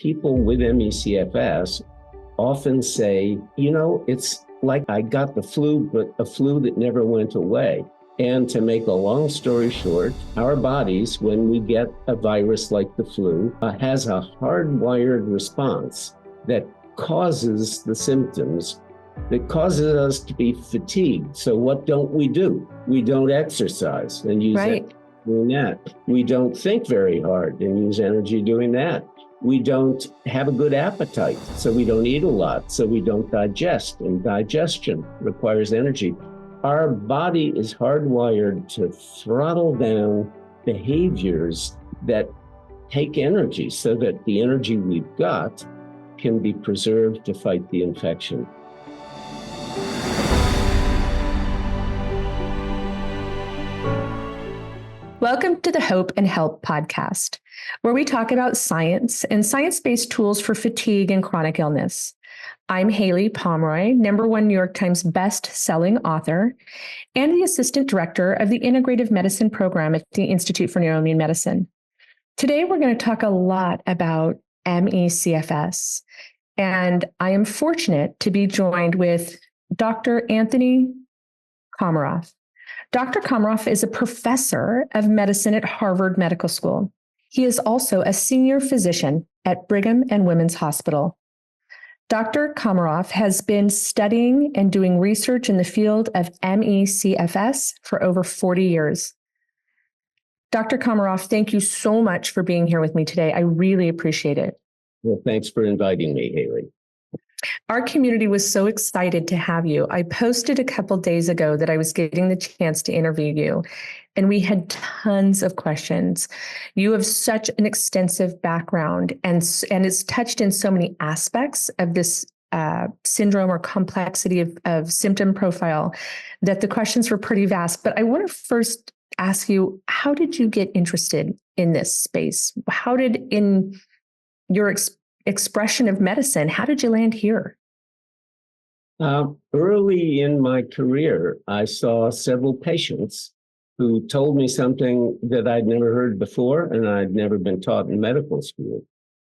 people with ME/CFS often say, it's like I got the flu, but a flu that never went away. And to make a long story short, our bodies, when we get a virus like the flu, has a hardwired response that causes the symptoms, that causes us to be fatigued. So what don't we do? We don't exercise and use energy doing that. We don't think very hard and use energy doing that. We don't have a good appetite, so we don't eat a lot, so we don't digest, and digestion requires energy. Our body is hardwired to throttle down behaviors that take energy so that the energy we've got can be preserved to fight the infection. Welcome to the Hope and Help podcast, where we talk about science and science-based tools for fatigue and chronic illness. I'm Haylie Pomroy, #1 New York Times best-selling author, and the Assistant Director of the Integrative Medicine Program at the Institute for Neuro-Immune Medicine. Today, we're going to talk a lot about ME/CFS, and I am fortunate to be joined with Dr. Anthony Komaroff. Dr. Komaroff is a professor of medicine at Harvard Medical School. He is also a senior physician at Brigham and Women's Hospital. Dr. Komaroff has been studying and doing research in the field of ME/CFS for over 40 years. Dr. Komaroff, thank you so much for being here with me today. I really appreciate it. Well, thanks for inviting me, Haylie. Our community was so excited to have you. I posted a couple days ago that I was getting the chance to interview you, and we had tons of questions. You have such an extensive background, and it's touched in so many aspects of this syndrome or complexity of symptom profile that the questions were pretty vast. But I want to first ask you, how did you get interested in this space? How did, in your expression of medicine, how did you land here? Early in my career, I saw several patients who told me something that I'd never heard before and I'd never been taught in medical school.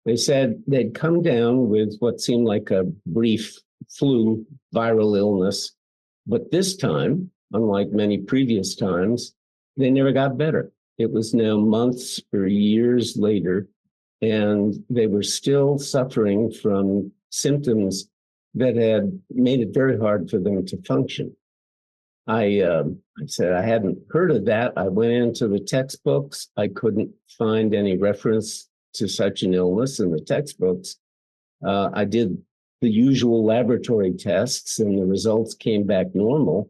They said they'd come down with what seemed like a brief flu viral illness, but this time, unlike many previous times, they never got better. It was now months or years later, and they were still suffering from symptoms that had made it very hard for them to function. I said I hadn't heard of that. I went into the textbooks. I couldn't find any reference to such an illness in the textbooks. I did the usual laboratory tests, and the results came back normal.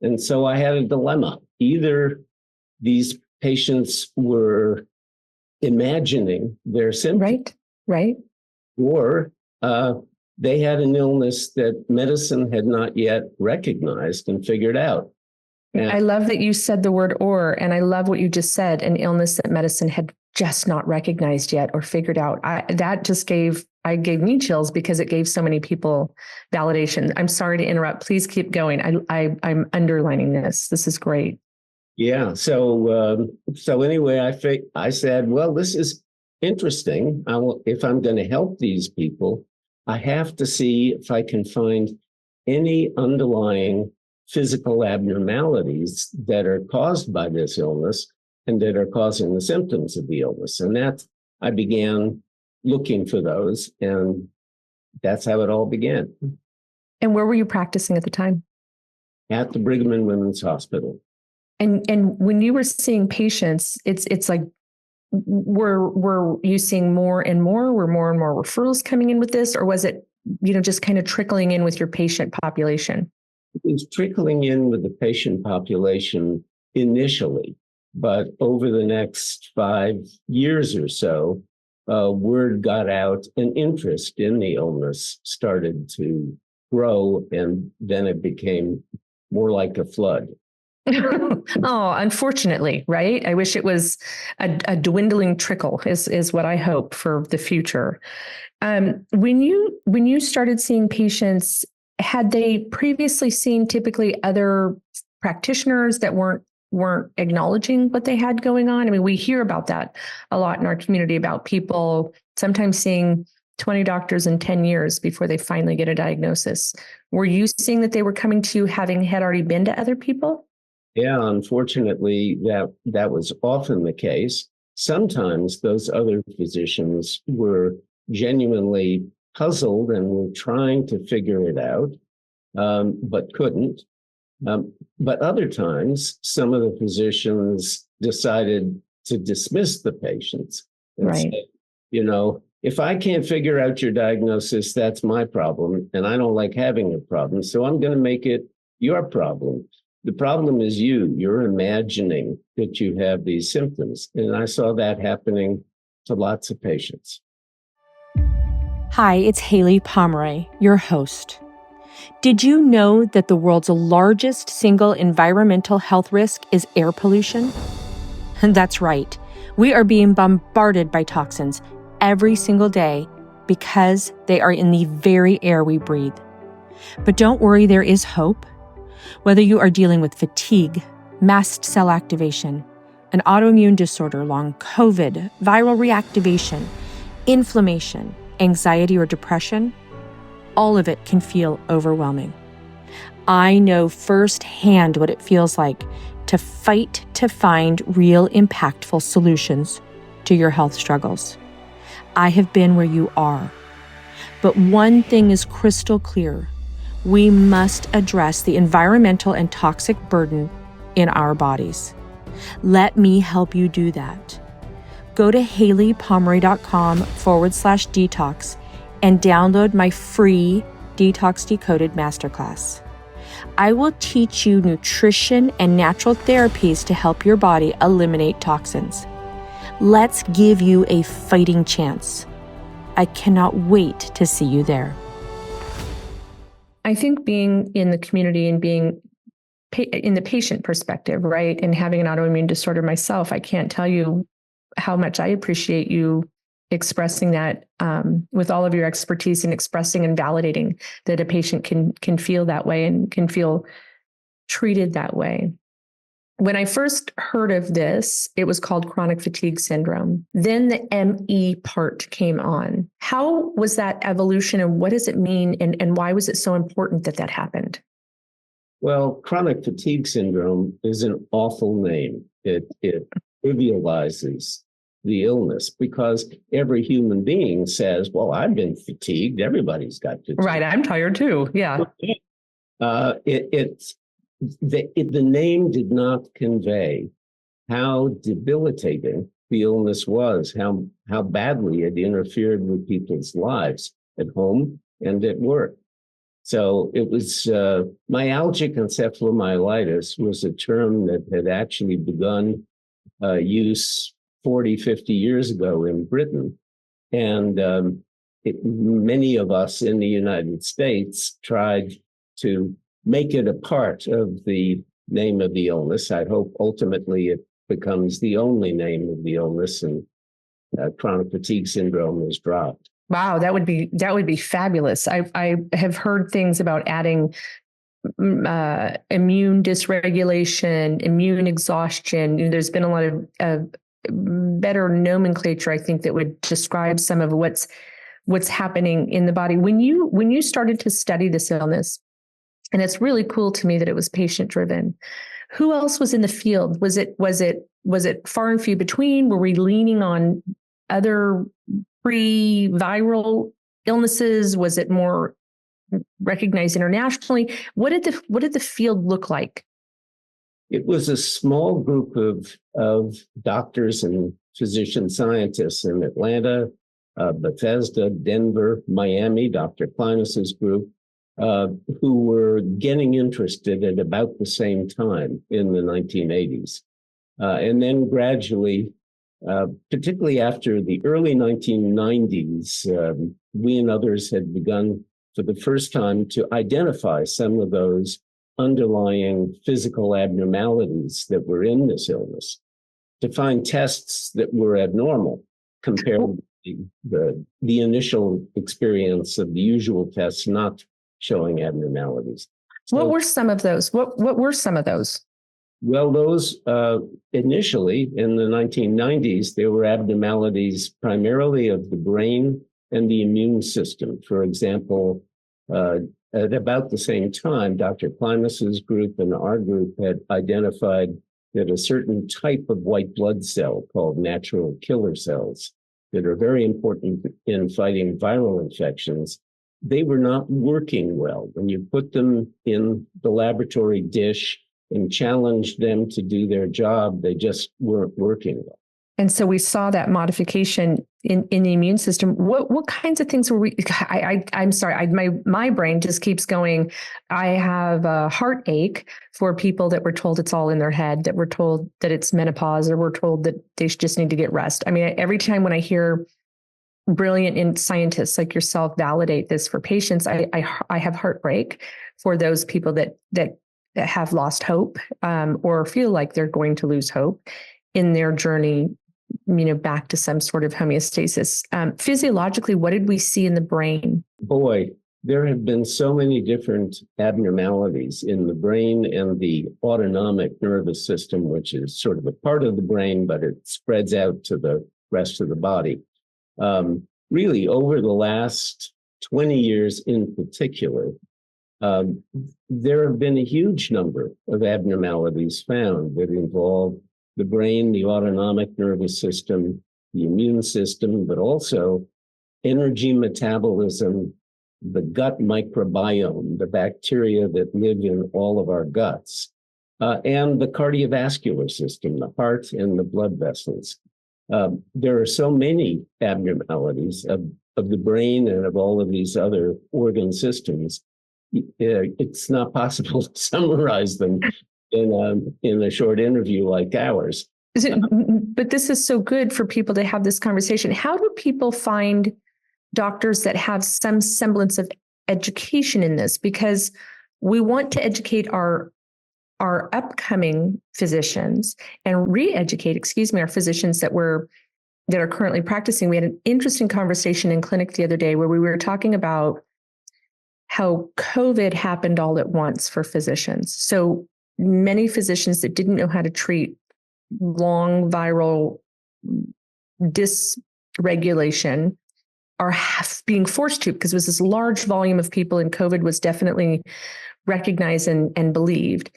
And so I had a dilemma. Either these patients were imagining their symptoms, right, or they had an illness that medicine had not yet recognized and figured out. And I love that you said the word "or," and I love what you just said, an illness that medicine had just not recognized yet or figured out. That just gave me chills because it gave so many people validation. I'm sorry to interrupt. Please keep going. I'm underlining this. This is great. Yeah. So anyway, I said, well, this is interesting. If I'm going to help these people, I have to see if I can find any underlying physical abnormalities that are caused by this illness and that are causing the symptoms of the illness. And I began looking for those, and that's how it all began. And where were you practicing at the time? At the Brigham and Women's Hospital. And when you were seeing patients, it's like, were you seeing more and more? Were more and more referrals coming in with this, or was it, just kind of trickling in with your patient population? It was trickling in with the patient population initially, but over the next 5 years or so, word got out and interest in the illness started to grow, and then it became more like a flood. Oh, unfortunately, right? I wish it was a dwindling trickle is what I hope for the future. When you started seeing patients, had they previously seen typically other practitioners that weren't acknowledging what they had going on? I mean, we hear about that a lot in our community about people sometimes seeing 20 doctors in 10 years before they finally get a diagnosis. Were you seeing that they were coming to you having had already been to other people? Yeah, unfortunately, that was often the case. Sometimes those other physicians were genuinely puzzled and were trying to figure it out, but couldn't. But other times, some of the physicians decided to dismiss the patients and Right. say, if I can't figure out your diagnosis, that's my problem. And I don't like having a problem. So I'm going to make it your problem. The problem is you're imagining that you have these symptoms. And I saw that happening to lots of patients. Hi, it's Haylie Pomroy, your host. Did you know that the world's largest single environmental health risk is air pollution? That's right. We are being bombarded by toxins every single day because they are in the very air we breathe. But don't worry, there is hope. Whether you are dealing with fatigue, mast cell activation, an autoimmune disorder, long COVID, viral reactivation, inflammation, anxiety, or depression, all of it can feel overwhelming. I know firsthand what it feels like to fight to find real impactful solutions to your health struggles. I have been where you are. But one thing is crystal clear. We must address the environmental and toxic burden in our bodies. Let me help you do that. Go to HayliePomroy.com/detox and download my free Detox Decoded Masterclass. I will teach you nutrition and natural therapies to help your body eliminate toxins. Let's give you a fighting chance. I cannot wait to see you there. I think being in the community and being in the patient perspective, right, and having an autoimmune disorder myself, I can't tell you how much I appreciate you expressing that with all of your expertise and expressing and validating that a patient can feel that way and can feel treated that way. When I first heard of this, it was called chronic fatigue syndrome. Then the ME part came on. How was that evolution and what does it mean and why was it so important that that happened? Well, chronic fatigue syndrome is an awful name. It trivializes the illness because every human being says, well, I've been fatigued. Everybody's got fatigue. Right. I'm tired too. Yeah. The name did not convey how debilitating the illness was, how badly it interfered with people's lives at home and at work. So it was myalgic encephalomyelitis was a term that had actually begun use 40, 50 years ago in Britain. And many of us in the United States tried to make it a part of the name of the illness. I hope ultimately it becomes the only name of the illness and chronic fatigue syndrome is dropped. Wow, that would be fabulous. I have heard things about adding immune dysregulation, immune exhaustion. There's been a lot of better nomenclature, I think, that would describe some of what's happening in the body. When you started to study this illness, and it's really cool to me that it was patient driven. Who else was in the field? Was it far and few between? Were we leaning on other pre-viral illnesses? Was it more recognized internationally? What did the field look like? It was a small group of doctors and physician scientists in Atlanta, Bethesda, Denver, Miami, Dr. Kleinis's group, who were getting interested at about the same time in the 1980s. And then gradually, particularly after the early 1990s, we and others had begun for the first time to identify some of those underlying physical abnormalities that were in this illness, to find tests that were abnormal compared to the initial experience of the usual tests not showing abnormalities. What were some of those? What were some of those? Well, those initially in the 1990s, there were abnormalities primarily of the brain and the immune system. For example, at about the same time, Dr. Klimas's group and our group had identified that a certain type of white blood cell called natural killer cells that are very important in fighting viral infections, they were not working well. When you put them in the laboratory dish and challenged them to do their job, they just weren't working well. And so we saw that modification in the immune system. What kinds of things were we? I'm sorry, my brain just keeps going. I have a heartache for people that were told it's all in their head, that were told that it's menopause, or were told that they just need to get rest. I mean, every time when I hear brilliant scientists like yourself validate this for patients, I have heartbreak for those people that have lost hope, or feel like they're going to lose hope in their journey, back to some sort of homeostasis. Physiologically, what did we see in the brain? Boy, there have been so many different abnormalities in the brain and the autonomic nervous system, which is sort of a part of the brain, but it spreads out to the rest of the body. Really, over the last 20 years in particular, there have been a huge number of abnormalities found that involve the brain, the autonomic nervous system, the immune system, but also energy metabolism, the gut microbiome, the bacteria that live in all of our guts, and the cardiovascular system, the heart and the blood vessels. There are so many abnormalities of the brain and of all of these other organ systems. It's not possible to summarize them in a short interview like ours. But this is so good for people to have this conversation. How do people find doctors that have some semblance of education in this? Because we want to educate our upcoming physicians and re-educate, our physicians that are currently practicing. We had an interesting conversation in clinic the other day where we were talking about how COVID happened all at once for physicians. So many physicians that didn't know how to treat long viral dysregulation are being forced to, because it was this large volume of people, and COVID was definitely recognized and believed.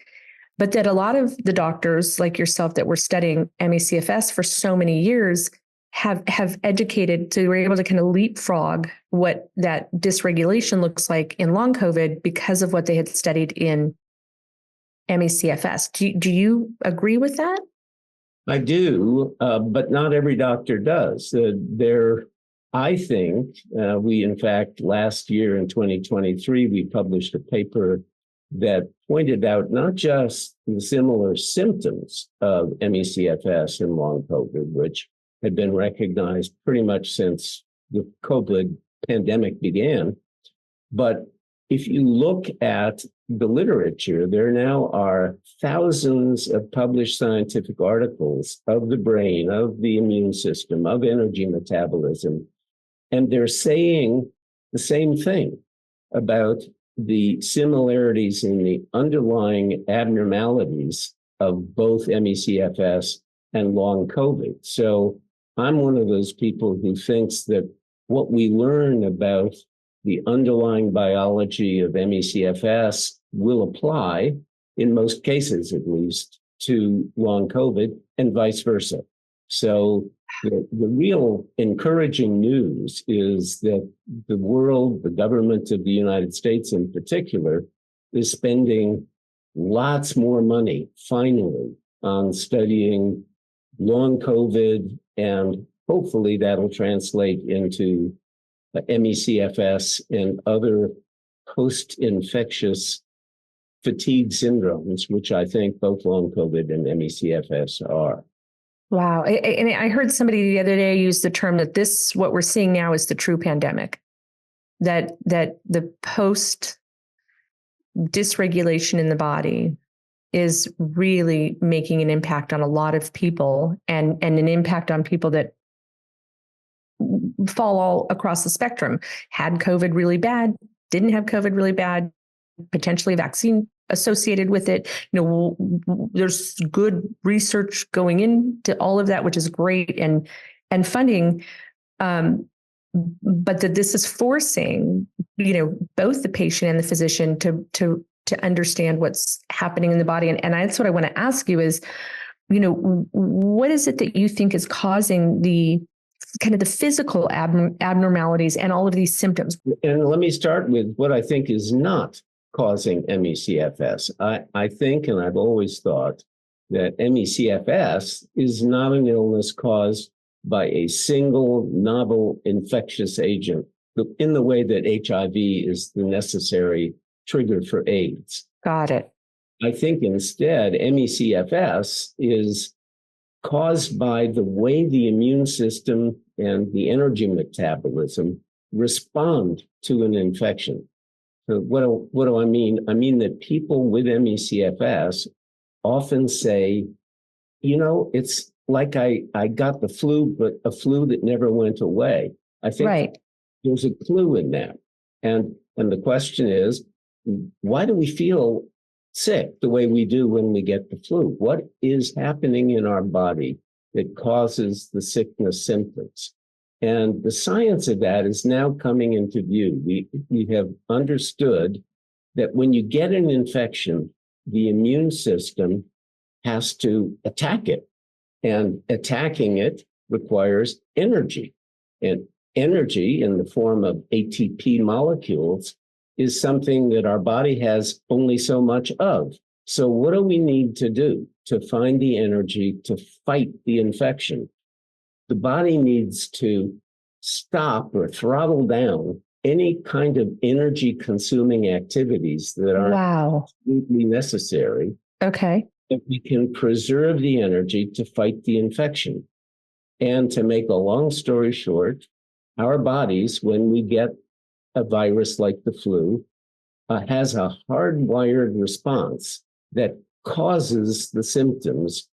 But that a lot of the doctors like yourself that were studying ME/CFS for so many years have educated, so they were able to kind of leapfrog what that dysregulation looks like in long COVID because of what they had studied in ME/CFS. Do you agree with that? I do, but not every doctor does. I think we, in fact, last year in 2023, we published a paper that pointed out not just the similar symptoms of ME/CFS and long COVID, which had been recognized pretty much since the COVID pandemic began, but if you look at the literature, there now are thousands of published scientific articles of the brain, of the immune system, of energy metabolism, and they're saying the same thing about the similarities in the underlying abnormalities of both ME/CFS and long COVID. So I'm one of those people who thinks that what we learn about the underlying biology of ME/CFS will apply, in most cases at least, to long COVID and vice versa. So the real encouraging news is that the world, the government of the United States in particular, is spending lots more money, finally, on studying long COVID, and hopefully that'll translate into ME/CFS and other post-infectious fatigue syndromes, which I think both long COVID and ME/CFS are. Wow. And I heard somebody the other day use the term that what we're seeing now is the true pandemic, that the post dysregulation in the body is really making an impact on a lot of people, and an impact on people that fall all across the spectrum. Had COVID really bad, didn't have COVID really bad, potentially vaccine associated with it. There's good research going into all of that, which is great, and funding. but that this is forcing, both the patient and the physician to understand what's happening in the body. And that's what I want to ask you is, what is it that you think is causing the kind of the physical abnormalities and all of these symptoms? And let me start with what I think is not causing ME/CFS. I think, and I've always thought, that ME/CFS is not an illness caused by a single novel infectious agent in the way that HIV is the necessary trigger for AIDS. Got it. I think instead, ME/CFS is caused by the way the immune system and the energy metabolism respond to an infection. So what do I mean? I mean that people with ME/CFS often say, it's like I got the flu, but a flu that never went away. I think there's a clue in that. And the question is, why do we feel sick the way we do when we get the flu? What is happening in our body that causes the sickness symptoms? And the science of that is now coming into view. We have understood that when you get an infection, the immune system has to attack it. And attacking it requires energy. And energy in the form of ATP molecules is something that our body has only so much of. So what do we need to do to find the energy to fight the infection? The body needs to stop or throttle down any kind of energy consuming activities that are absolutely necessary. Okay. That we can preserve the energy to fight the infection. And to make a long story short, our bodies, when we get a virus like the flu, has a hardwired response that causes the symptoms,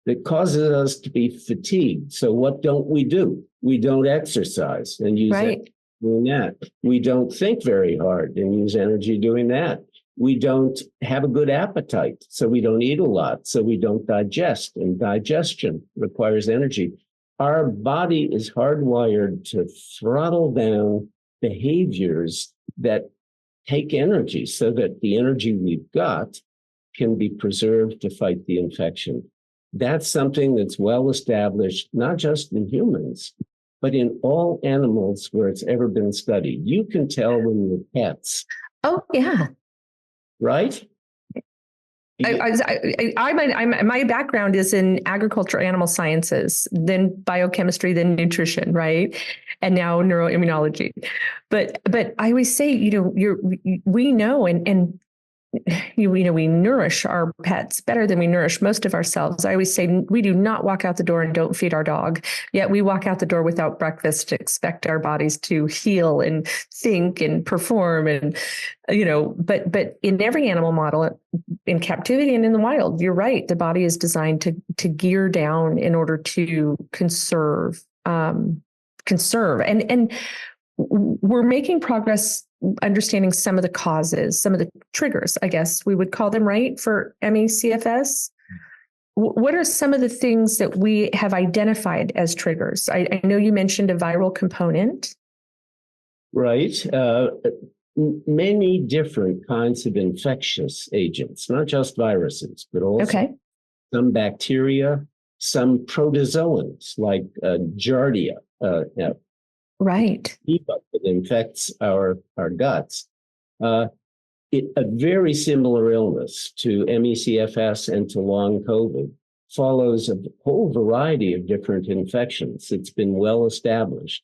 that causes us to be fatigued. So what don't we do? We don't exercise and use energy doing that. We don't think very hard and use energy doing that. We don't have a good appetite, so we don't eat a lot, so we don't digest, and digestion requires energy. Our body is hardwired to throttle down behaviors that take energy so that the energy we've got can be preserved to fight the infection. That's something that's well established, not just in humans, but in all animals where it's ever been studied. You can tell when you're pets. Oh, yeah. Right? My background is in agriculture, animal sciences, then biochemistry, then nutrition, right? And now neuroimmunology. But I always say, we know, and we nourish our pets better than we nourish most of ourselves. I always say we do not walk out the door and don't feed our dog, yet we walk out the door without breakfast to expect our bodies to heal and think and perform. And, but in every animal model, in captivity and in the wild, you're right. The body is designed to gear down in order to conserve. And we're making progress understanding some of the causes, some of the triggers, I guess we would call them, right, for ME/CFS. What are some of the things that we have identified as triggers? I know you mentioned a viral component. Right. Many different kinds of infectious agents, not just viruses, but also some bacteria, some protozoans like Giardia. Right. That infects our guts. A very similar illness to ME/CFS and to Long COVID follows a whole variety of different infections. It's been well established.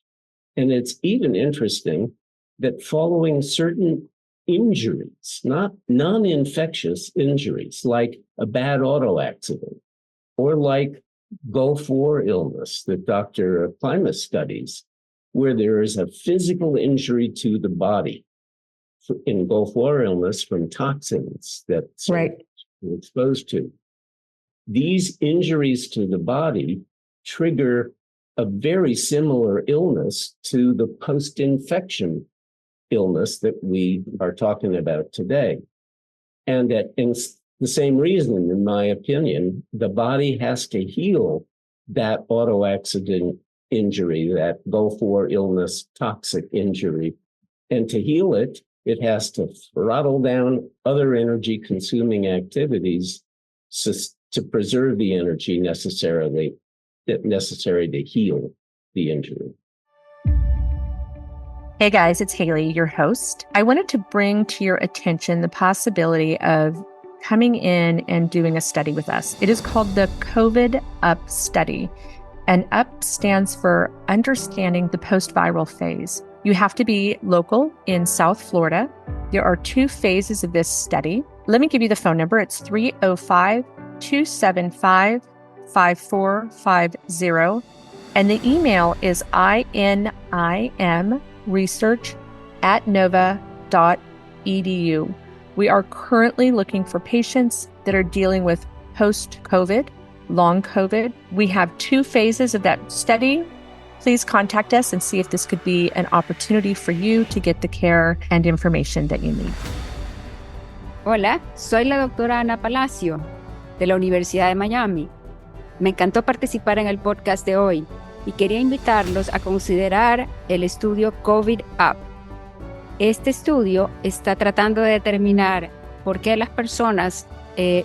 And it's even interesting that following certain injuries, not non-infectious injuries, like a bad auto accident or like Gulf War illness that Dr. Klimas studies, where there is a physical injury to the body in Gulf War illness from toxins that we're exposed to. These injuries to the body trigger a very similar illness to the post-infection illness that we are talking about today. And that in the same reason, in my opinion, the body has to heal that auto accident injury, that Gulf War illness, toxic injury. And to heal it, it has to throttle down other energy consuming activities to preserve the energy necessary to heal the injury. Hey guys, it's Haylie, your host. I wanted to bring to your attention the possibility of coming in and doing a study with us. It is called the COVID UP study, and UP stands for Understanding the Post-Viral Phase. You have to be local in South Florida. There are 2 phases of this study. Let me give you the phone number. It's 305-275-5450. And the email is inimresearch@nova.edu. We are currently looking for patients that are dealing with post-COVID, long COVID. We have 2 phases of that study. Please contact us and see if this could be an opportunity for you to get the care and information that you need. Hola, soy la doctora Ana Palacio, de la Universidad de Miami. Me encantó participar en el podcast de hoy y quería invitarlos a considerar el estudio COVID UP. Este estudio está tratando de determinar por qué las personas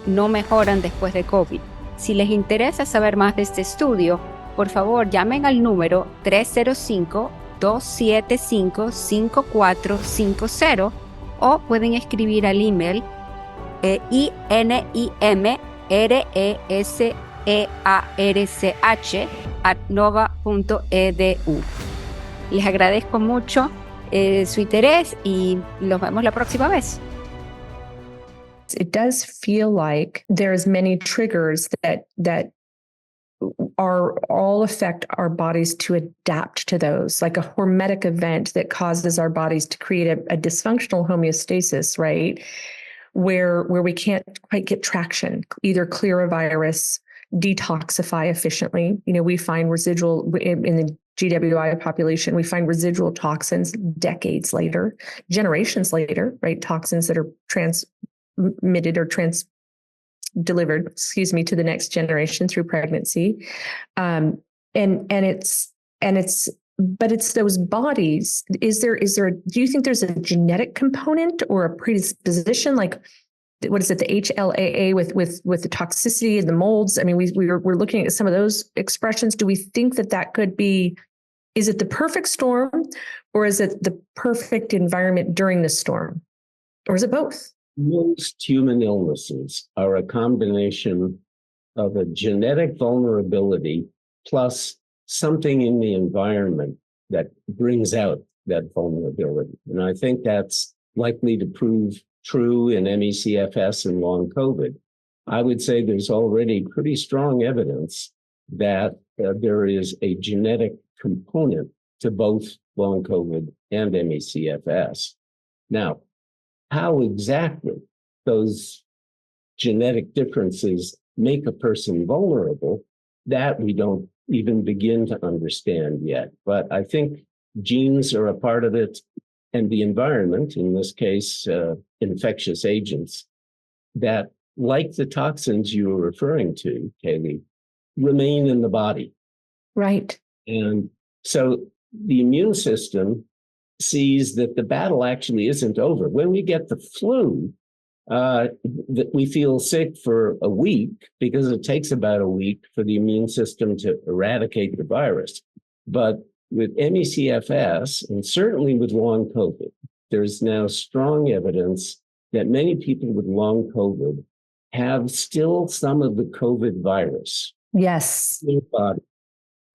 no mejoran después de COVID. Si les interesa saber más de este estudio, por favor llamen al número 305-275-5450 o pueden escribir al email inimresearch@nova.edu. Les agradezco mucho su interés y los vemos la próxima vez. It does feel like there's many triggers that are all affect our bodies to adapt to those, like a hormetic event that causes our bodies to create a dysfunctional homeostasis, right? Where we can't quite get traction, either clear a virus, detoxify efficiently. You know, we find residual in the GWI population, we find residual toxins decades later, generations later, right? Toxins that are transmitted or delivered, to the next generation through pregnancy. But it's those bodies. Do you think there's a genetic component or a predisposition? Like, what is it, the HLA-A with the toxicity and the molds? I mean, we're looking at some of those expressions. Do we think that could be, is it the perfect storm or is it the perfect environment during the storm? Or is it both? Most human illnesses are a combination of a genetic vulnerability plus something in the environment that brings out that vulnerability. And I think that's likely to prove true in ME/CFS and long COVID. I would say there's already pretty strong evidence that there is a genetic component to both long COVID and ME/CFS. Now, how exactly those genetic differences make a person vulnerable, that we don't even begin to understand yet. But I think genes are a part of it, and the environment, in this case, infectious agents, that, like the toxins you were referring to, Haylie, remain in the body. Right. And so the immune system sees that the battle actually isn't over. When we get the flu, that we feel sick for a week because it takes about a week for the immune system to eradicate the virus. But with ME/CFS, and certainly with long COVID, there's now strong evidence that many people with long COVID have still some of the COVID virus. Yes. In their body.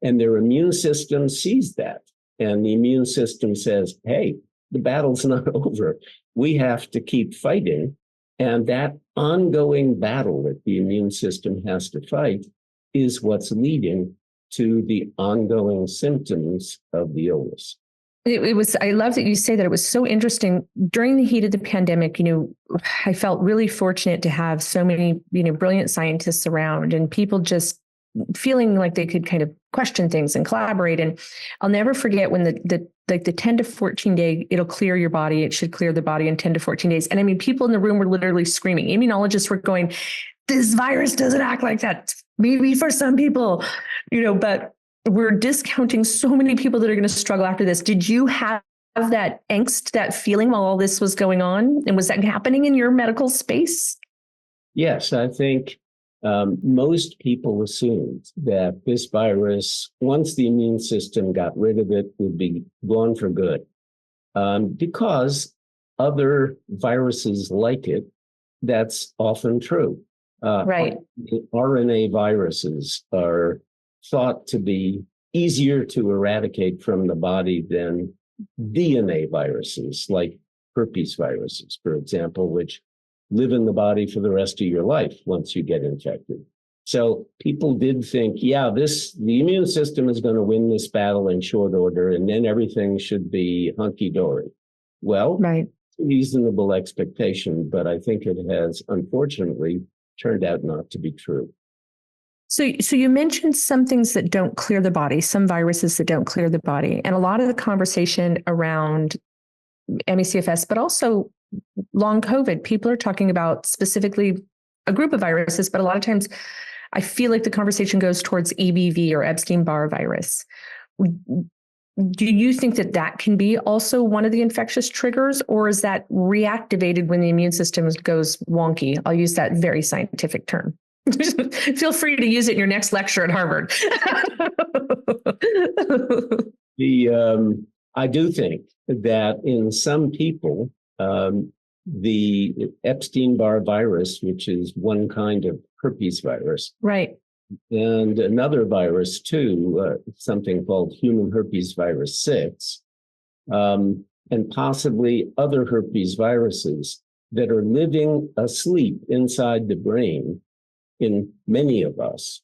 And their immune system sees that. And the immune system says, hey, the battle's not over. We have to keep fighting. And that ongoing battle that the immune system has to fight is what's leading to the ongoing symptoms of the illness. I love that you say that. It was so interesting during the heat of the pandemic. I felt really fortunate to have so many, brilliant scientists around and people just feeling like they could kind of question things and collaborate. And I'll never forget when the 10 to 14 day, it'll clear your body. It should clear the body in 10 to 14 days. And I mean, people in the room were literally screaming. Immunologists were going, this virus doesn't act like that. Maybe for some people, but we're discounting so many people that are going to struggle after this. Did you have that angst, that feeling while all this was going on? And was that happening in your medical space? Yes, I think most people assumed that this virus, once the immune system got rid of it, would be gone for good, because other viruses like it, that's often true. Right. RNA viruses are thought to be easier to eradicate from the body than DNA viruses, like herpes viruses, for example, which live in the body for the rest of your life once you get infected. So people did think, yeah, the immune system is going to win this battle in short order, and then everything should be hunky-dory. Well, right. Reasonable expectation, but I think it has unfortunately turned out not to be true. So you mentioned some things that don't clear the body, some viruses that don't clear the body, and a lot of the conversation around ME/CFS, but also long COVID, people are talking about specifically a group of viruses, but a lot of times I feel like the conversation goes towards EBV or Epstein-Barr virus. Do you think that that can be also one of the infectious triggers, or is that reactivated when the immune system goes wonky? I'll use that very scientific term. Feel free to use it in your next lecture at Harvard. I do think that in some people, the Epstein-Barr virus, which is one kind of herpes virus, right, and another virus too, something called human herpes virus 6, and possibly other herpes viruses that are living asleep inside the brain in many of us,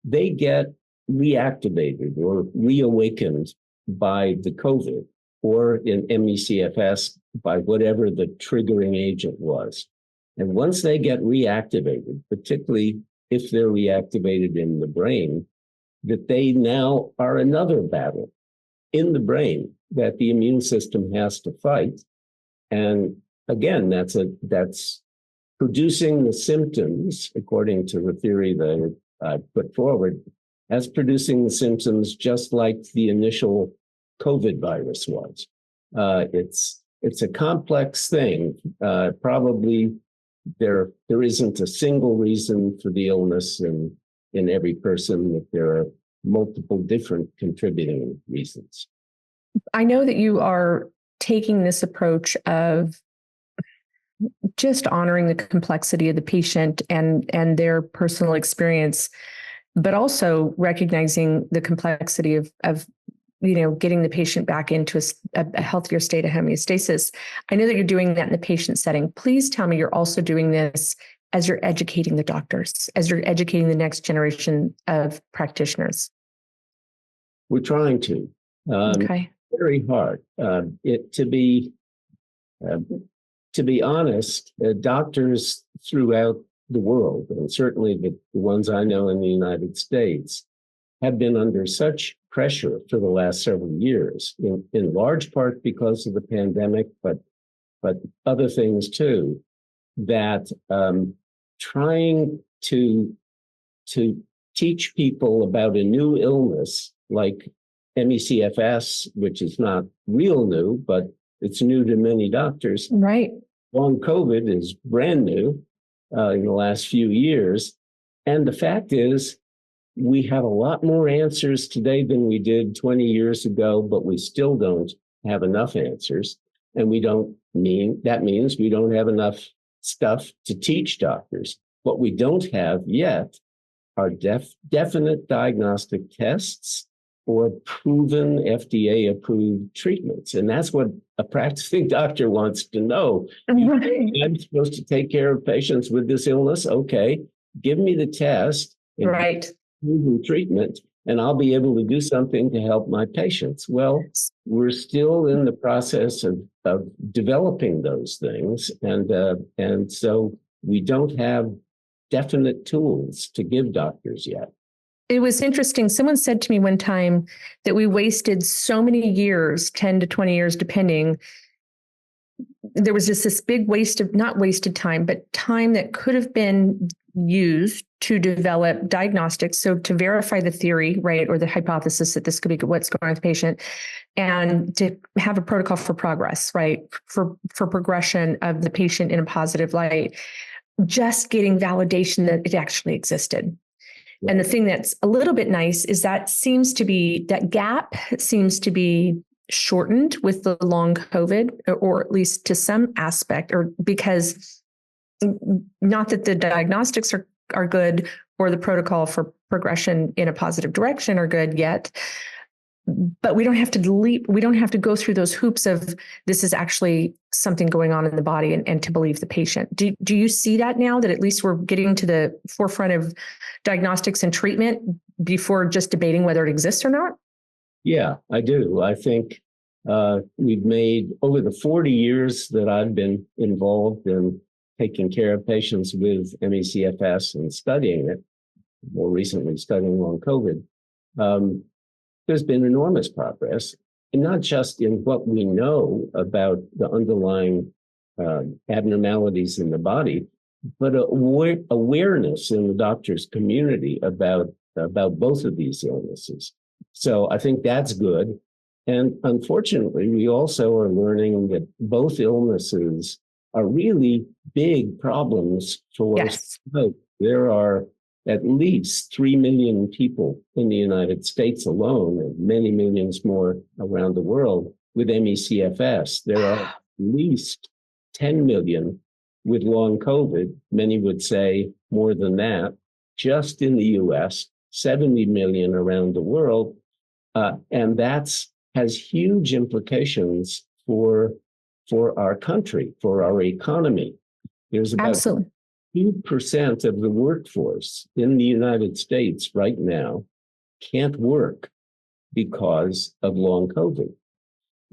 they get reactivated or reawakened by the COVID, or in ME/CFS by whatever the triggering agent was. And once they get reactivated, particularly if they're reactivated in the brain, that they now are another battle in the brain that the immune system has to fight. And again, that's producing the symptoms, according to the theory that I put forward, as producing the symptoms just like the initial COVID virus was. It's a complex thing. Probably there isn't a single reason for the illness in every person, that there are multiple different contributing reasons. I know that you are taking this approach of just honoring the complexity of the patient and their personal experience, but also recognizing the complexity of getting the patient back into a healthier state of homeostasis. I know that you're doing that in the patient setting. Please tell me you're also doing this as you're educating the doctors, as you're educating the next generation of practitioners. We're trying to. Okay. Very hard. To be honest, doctors throughout the world, and certainly the ones I know in the United States, have been under such pressure for the last several years, in large part because of the pandemic, but other things too, that trying to teach people about a new illness like ME/CFS, which is not real new, but it's new to many doctors. Right. Long COVID is brand new in the last few years. And the fact is, we have a lot more answers today than we did 20 years ago, but we still don't have enough answers. And that means we don't have enough stuff to teach doctors. What we don't have yet are definite diagnostic tests or proven FDA-approved treatments. And that's what a practicing doctor wants to know. I'm supposed to take care of patients with this illness. Okay, give me the test. Right. Proven treatment, and I'll be able to do something to help my patients. Well, we're still in the process of developing those things. And so we don't have definite tools to give doctors yet. It was interesting. Someone said to me one time that we wasted so many years, 10 to 20 years, depending. There was just this big waste of, not wasted time, but time that could have been used to develop diagnostics, so to verify the theory, right, or the hypothesis that this could be what's going on with the patient, and to have a protocol for progress, right, for progression of the patient in a positive light, just getting validation that it actually existed. Yeah. And the thing that's a little bit nice is that gap seems to be shortened with the long COVID, or at least to some aspect, or because not that the diagnostics are good or the protocol for progression in a positive direction are good yet, but we don't have to go through those hoops of this is actually something going on in the body and to believe the patient. Do you see that now, that at least we're getting to the forefront of diagnostics and treatment before just debating whether it exists or not? Yeah, I do. I think we've made, over the 40 years that I've been involved in taking care of patients with ME/CFS and studying it, more recently studying long COVID, there's been enormous progress, and not just in what we know about the underlying abnormalities in the body, but awareness in the doctors' community about both of these illnesses. So I think that's good. And unfortunately, we also are learning that both illnesses are really big problems for yes. Smoke. There are at least 3 million people in the United States alone, and many millions more around the world with ME/CFS. There are at least 10 million with long COVID. Many would say more than that, just in the US, 70 million around the world. And has huge implications for our country, for our economy. There's about Absolutely. 2% of the workforce in the United States right now can't work because of long COVID.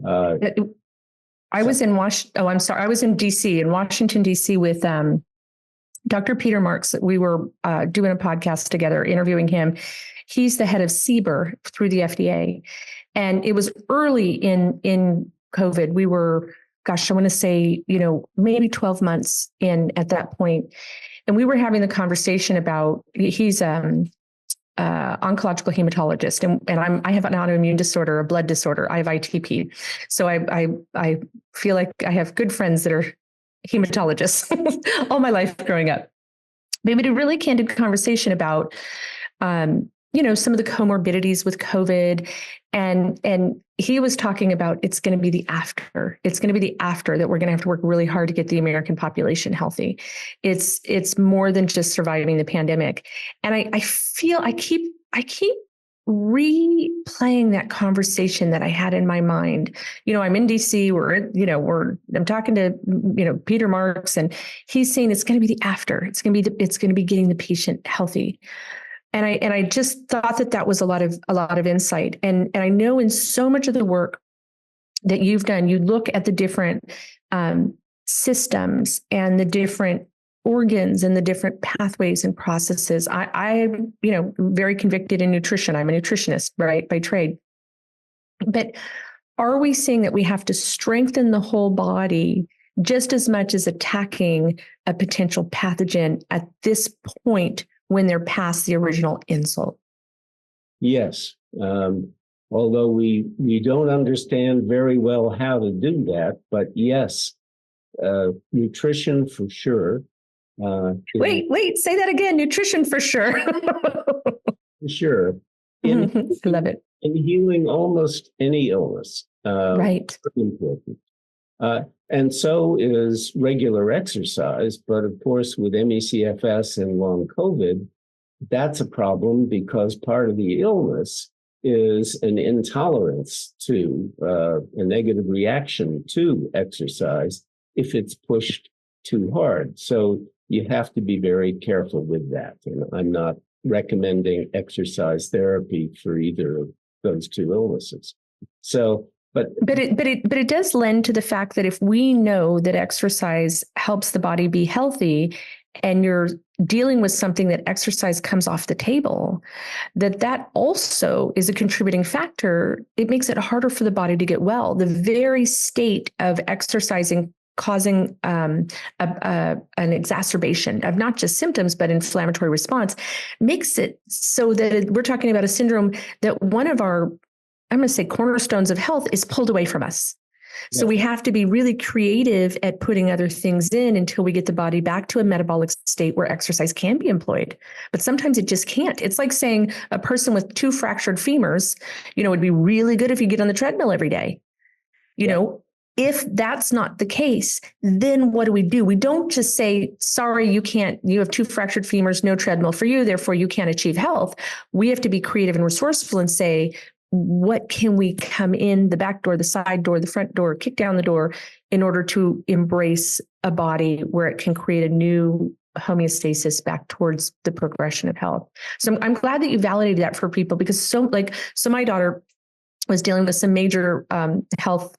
I was in DC, in Washington, DC with Dr. Peter Marks. We were doing a podcast together, interviewing him. He's the head of CBER through the FDA. And it was early in COVID. We were, I want to say, maybe 12 months in at that point. And we were having the conversation about, he's oncological hematologist, and I have an autoimmune disorder, a blood disorder. I have ITP. So I feel like I have good friends that are hematologists all my life growing up. We had a really candid conversation about, some of the comorbidities with COVID, and he was talking about it's going to be the after. It's going to be the after that we're going to have to work really hard to get the American population healthy. It's more than just surviving the pandemic. And I feel I keep replaying that conversation that I had in my mind. I'm in DC. I'm talking to Peter Marks, and he's saying it's going to be the after. It's going to be getting the patient healthy. And I just thought that was a lot of insight. And I know in so much of the work that you've done, you look at the different systems and the different organs and the different pathways and processes. I'm very convicted in nutrition. I'm a nutritionist, right, by trade. But are we seeing that we have to strengthen the whole body just as much as attacking a potential pathogen at this point when they're past the original insult? Yes. Although we don't understand very well how to do that, but yes, nutrition for sure. Wait, say that again. Nutrition for sure. For sure. Love it. In healing almost any illness. Right. Very important. And so is regular exercise. But of course, with ME/CFS and long COVID, that's a problem because part of the illness is an intolerance to a negative reaction to exercise if it's pushed too hard. So you have to be very careful with that. And I'm not recommending exercise therapy for either of those two illnesses. So, but it does lend to the fact that if we know that exercise helps the body be healthy, and you're dealing with something that exercise comes off the table, that also is a contributing factor. It makes it harder for the body to get well. The very state of exercising causing an exacerbation of not just symptoms, but inflammatory response, makes it so that we're talking about a syndrome that one of our, I'm going to say, cornerstones of health is pulled away from us. So we have to be really creative at putting other things in until we get the body back to a metabolic state where exercise can be employed. But sometimes it just can't. It's like saying a person with 2 fractured femurs, would be really good if you get on the treadmill every day. You know, if that's not the case, then what do? We don't just say, sorry, you can't, you have 2 fractured femurs, no treadmill for you, therefore you can't achieve health. We have to be creative and resourceful and say, what can we come in the back door, the side door, the front door, kick down the door in order to embrace a body where it can create a new homeostasis back towards the progression of health. So I'm glad that you validated that for people, because so my daughter was dealing with some major health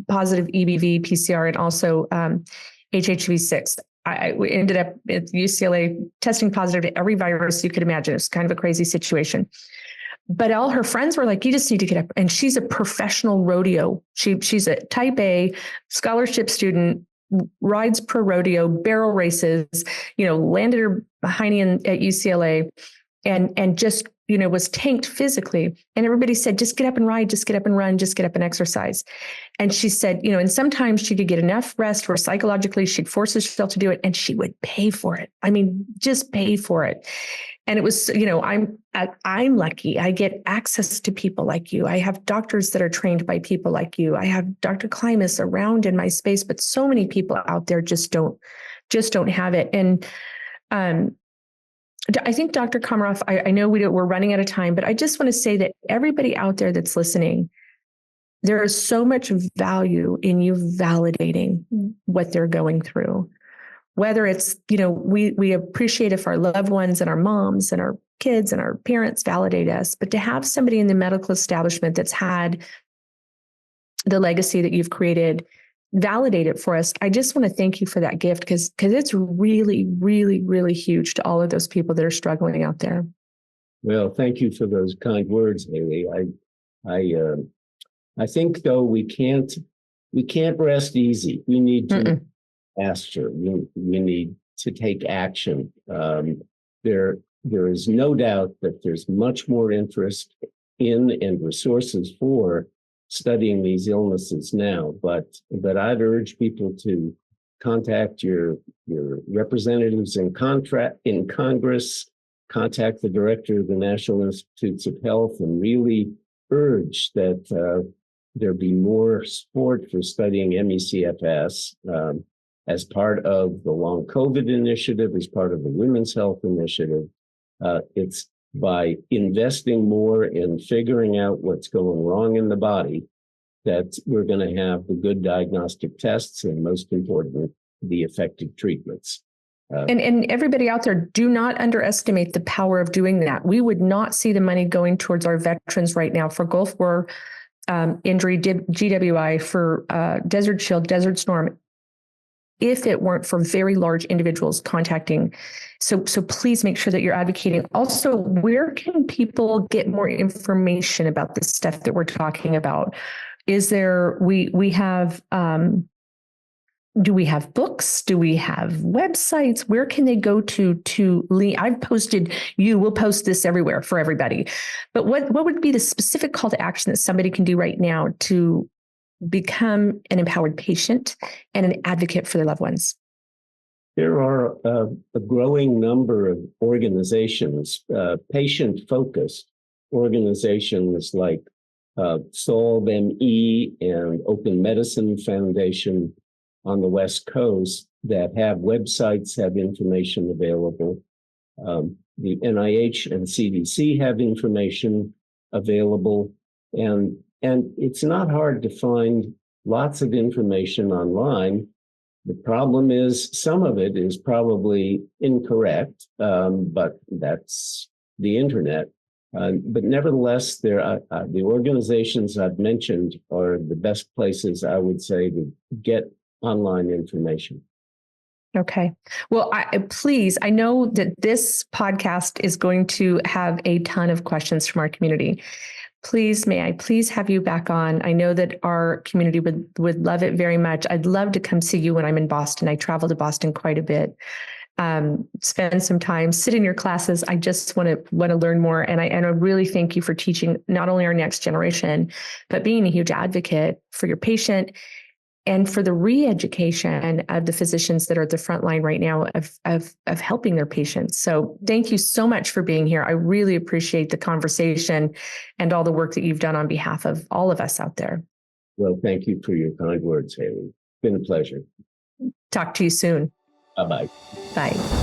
positive EBV, PCR, and also HHV6. I ended up at UCLA testing positive to every virus you could imagine. It's kind of a crazy situation. But all her friends were like, you just need to get up. And she's a professional rodeo. She's a type A scholarship student, rides pro rodeo, barrel races, landed her hiney at UCLA and just, was tanked physically. And everybody said, just get up and ride, just get up and run, just get up and exercise. And she said, and sometimes she could get enough rest where psychologically she'd force herself to do it and she would pay for it. I mean, just pay for it. And it was, I'm lucky. I get access to people like you. I have doctors that are trained by people like you. I have Dr. Klimas around in my space, but so many people out there just don't have it. And I think, Dr. Komaroff, I know we're running out of time, but I just want to say that everybody out there that's listening, there is so much value in you validating what they're going through. Whether it's, we appreciate if our loved ones and our moms and our kids and our parents validate us, but to have somebody in the medical establishment that's had the legacy that you've created validate it for us, I just want to thank you for that gift, because it's really, really, really huge to all of those people that are struggling out there. Well, thank you for those kind words, Haylie. I think though we can't rest easy. We need to faster. We need to take action. There is no doubt that there's much more interest in and resources for studying these illnesses now, but I'd urge people to contact your representatives in Congress, contact the director of the National Institutes of Health, and really urge that there be more support for studying ME/CFS as part of the Long COVID initiative, as part of the Women's Health Initiative. It's by investing more in figuring out what's going wrong in the body that we're going to have the good diagnostic tests and, most important, the effective treatments. And everybody out there, do not underestimate the power of doing that. We would not see the money going towards our veterans right now for Gulf War injury, GWI, for Desert Shield, Desert Storm, if it weren't for very large individuals contacting. So please make sure that you're advocating. Also, where can people get more information about this stuff that we're talking about? Is there, we have, do we have books? Do we have websites? Where can they go to I've posted, we'll post this everywhere for everybody. But what would be the specific call to action that somebody can do right now to become an empowered patient and an advocate for their loved ones? There are a growing number of organizations, patient-focused organizations like Solve ME and Open Medicine Foundation on the West Coast that have websites, have information available. The NIH and CDC have information available, and it's not hard to find lots of information online. The problem is some of it is probably incorrect, but that's the internet. But nevertheless, the organizations I've mentioned are the best places, I would say, to get online information. Okay. Well, I know that this podcast is going to have a ton of questions from our community. Please, may I please have you back on? I know that our community would love it very much. I'd love to come see you when I'm in Boston. I travel to Boston quite a bit. Spend some time, sit in your classes. I just want to learn more. And I really thank you for teaching not only our next generation, but being a huge advocate for your patient and for the re-education of the physicians that are at the front line right now of helping their patients. So thank you so much for being here. I really appreciate the conversation and all the work that you've done on behalf of all of us out there. Well, thank you for your kind words, Haylie. It's been a pleasure. Talk to you soon. Bye-bye. Bye.